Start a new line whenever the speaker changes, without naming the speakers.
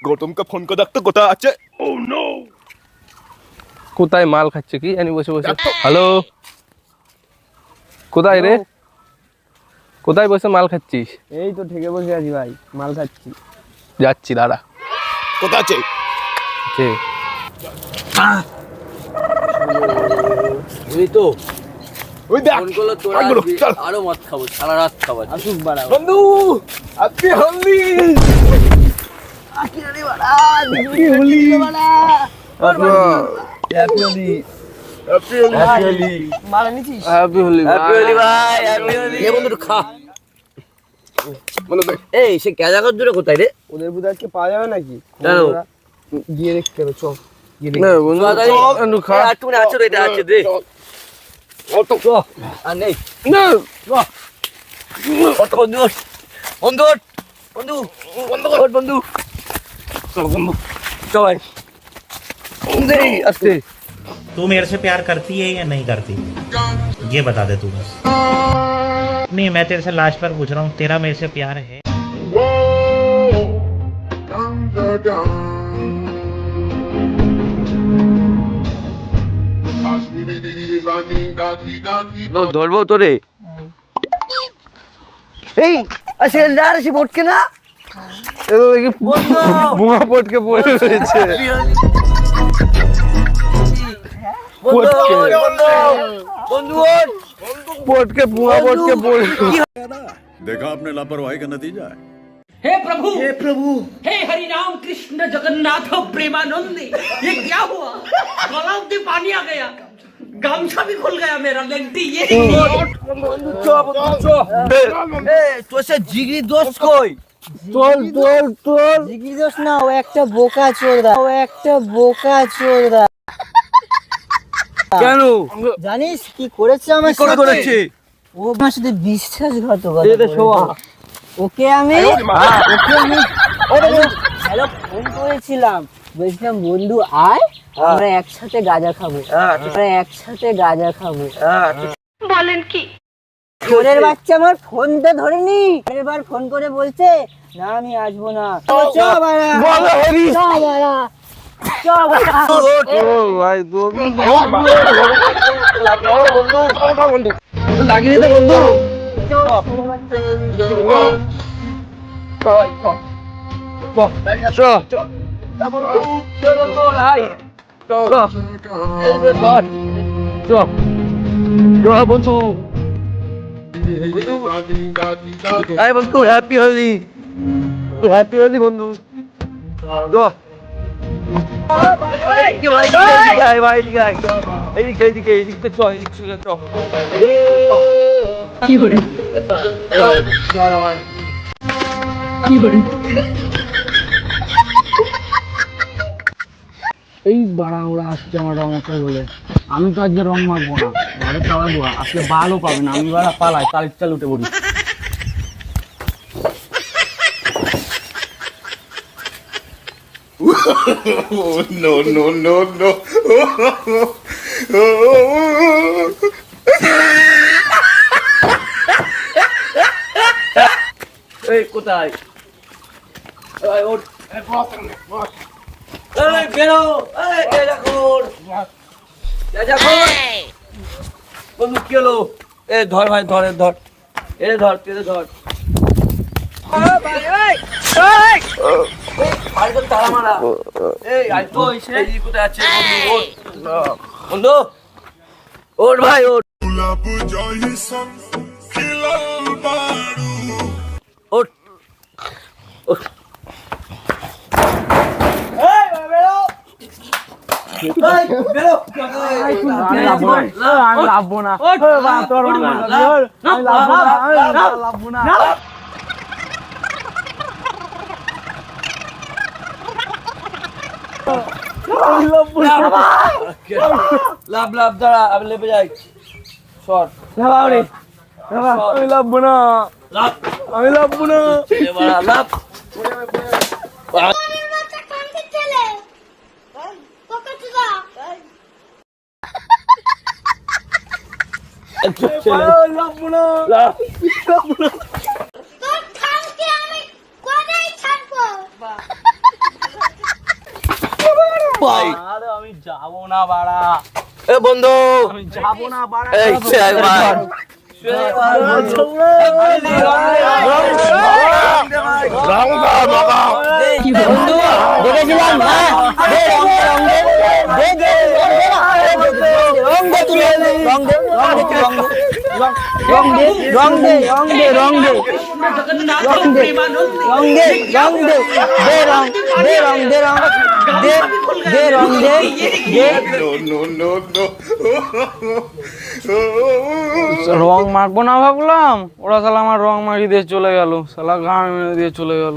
গৌতমকে phone করে দেখতো কোথায় আছে।
কোথায় মাল খাচ্ছে কি জানি বসে বসে। হ্যালো, কোথায় রে? কোথায় বসে মাল খাচ্ছিস?
এই তো ঠেকে বসে আছি ভাই, মাল খাচ্ছি।
যাচ্ছি দাঁড়া।
কোথায় আছে?
এই তো
ওই দেখ
ফোন করলো তোরা
আগুলো,
আসবি,
চল।
আরো মদ খাবো, সারা রাত খাবো।
আসুক বাড়া
বন্ধু হ্যাপি হোলি।
মারা নিছিস?
হ্যাপি হোলি
হ্যাপি হোলি ভাই, হ্যাপি হোলি। এ বন্ধু খা। এই সে গ্যাজাগর দূরে কোথায় রে?
ওদের বুধ আজকে পাওয়া যাবে নাকি?
কেন?
গিয়ে দেখতে হবে, চল গিয়ে
না
দেখতে
বন্ধু,
তাড়াতাড়ি।
একটু খা।
আর তুমি আছো রে, এটা আছে দে। আর নেই
না
বন্ধু, বন্ধু বন্ধু বন্ধু বন্ধু বন্ধু চল ভাই। আস্তে।
तू मेरे से प्यार करती है या नहीं करती, ये बता दे तू बस। नहीं, मैं तेरे से लास्ट बार पूछ रहा हूँ, तेरा मेरे से प्यार है?
ধরবো তোরে। এই আসে সে পড়ছে না
বুয়া পটকে পড়ে রয়েছে। পটকে বুয়া পটকে পড়ে।
देखा आपने लापरवाही का नतीजा है।
हे प्रभु हे हरि राम कृष्ण जगन्नाथ प्रेमानंद, ये क्या हुआ? गलाव में पानी आ गया, गामछा भी खुल गया मेरा लेंटी। ये
তোর সে জিগরি দোষ কই?
জিগি দোষ না, ও একটা বোকা চোদা, ও একটা বোকা চোদা।
কেন?
জানিস কি করেছে আমার
কি করেছে?
ও আমার সাথে বিশ্বাসঘাতকতা
এটা শোয়া।
করেছে। ওকে আমি হ্যালো ফোন করেছিলাম, বলছিলাম বন্ধু আয় আমরা একসাথে গাঁজা খাবো, আমরা একসাথে গাঁজা খাবো।
বলেন কি?
চোরের বাচ্চা আমার ফোনটা ধরেনি, এবার ফোন করে বলছে না আমি আসবো না। চ বাড়া, চ বাড়া, চ বাড়া।
ও ভাই বন্ধু লাগিয়ে দে বন্ধু। বন্ধু হ্যাপি হোলি, হ্যাপি হোলি বন্ধু।
এই বাড়া ওরা আসছে আমার রং মাখতে বলে, আমি তো আজকে রং মাখবো না, ঘরে চালাবো, আজকে ভালো পাবে না। আমি বাড়া পালাই, কালির চাল উঠে পড়ি।
No, no, no, no.
এই কোথায়? এই ওঠ। এই বেরো, এই গ্যাজাখোর। গ্যাজাখোর। বন্ধু কি হলো? এ ধর ভাই, ধর ধর, এ ধর, তুই ধর। তারা মারা। এই আই তো এই কোথায় আছে বন্ধু? ওঠ ভাই ওঠ। ওঠ ওঠ।
আমি লাভবো না, লাভবো না।
লাভ লাভ দাঁড়া, আমি লেপে যাই। সর
আমি লাভবো না,
লাভ,
আমি লাভবো না।
লাভ।
লাভবো না,
লাভ।
তোর ঠামকে আমি কোথায় ছাড়বো?
আমি যাবো না বাড়া,
এ বন্ধু
আমি যাবো না বাড়া।
এই শুয়ে আয় ভাই।
বন্ধু দেখেছিলাম দে রং দে তুই রং দে
No, no, no.
রং মাখবো না ভাবলাম, ওরা শালা আমার রং মাখিয়ে দিয়ে চলে গেল, শালা গান মেরে দিয়ে চলে গেল।